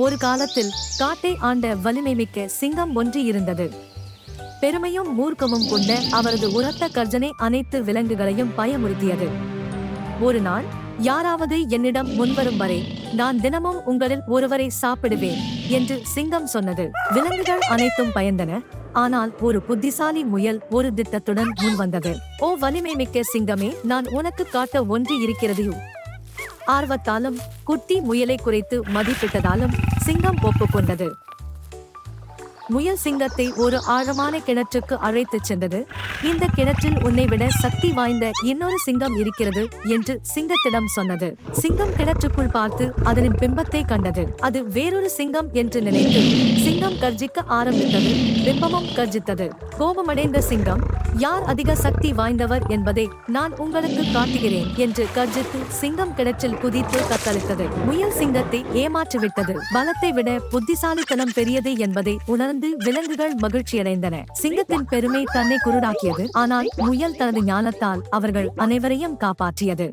ஒரு காலத்தில் காட்டை ஆண்ட வலிமைமிக்க சிங்கம் ஒன்று இருந்தது. பெருமையும் மூர்க்கமும் கொண்ட அவரது உரத்த கர்ஜனை அனைத்து விலங்குகளையும் பயமுறுத்தியது. ஒரு நாள், யாராவது என்னிடம் முன்வரும் வரை நான் தினமும் உங்களில் ஒருவரை சாப்பிடுவேன் என்று சிங்கம் சொன்னது. விலங்குகள் அனைத்தும் பயந்தன. ஆனால் ஒரு புத்திசாலி முயல் ஒரு திட்டத்துடன் முன்வந்தது. ஓ வலிமைமிக்க சிங்கமே, நான் உனக்கு காட்ட ஒன்று இருக்கிறது. ஆர்வத்தாலும் குட்டி முயலை குறைத்து மதிப்பிட்டதாலும் சிங்கம் ஒப்புக்கொண்டது. முயல் சிங்கத்தை ஒரு ஆழமான கிணற்றுக்கு அழைத்துச் சென்றது. இந்த கிணற்றில் உன்னை விட சக்தி வாய்ந்த இன்னொரு சிங்கம் இருக்கிறது என்று சிங்கத்திடம் சொன்னது. சிங்கம் கிணற்றுக்குள் பார்த்து அதனின் பிம்பத்தை கண்டது. அது வேறொரு சிங்கம் என்று நினைத்து சிங்கம் கர்ஜிக்க ஆரம்பித்தது. பிம்பமும் கர்ஜித்தது. கோபமடைந்த சிங்கம், யார் அதிக சக்தி வாய்ந்தவர் என்பதை நான் உங்களுக்கு காட்டுகிறேன் என்று கர்ஜித்து சிங்கம் கிணற்றில் குதித்து தத்தளித்தது. முயல் சிங்கத்தை ஏமாற்றிவிட்டது. பலத்தை விட புத்திசாலித்தனம் பெரியது என்பதை உணர்ந்து விலங்குகள் மகிழ்ச்சியடைந்தன. சிங்கத்தின் பெருமை தன்னை குருடாக்கியது. ஆனால் முயல் தனது ஞானத்தால் அவர்கள் அனைவரையும் காப்பாற்றியது.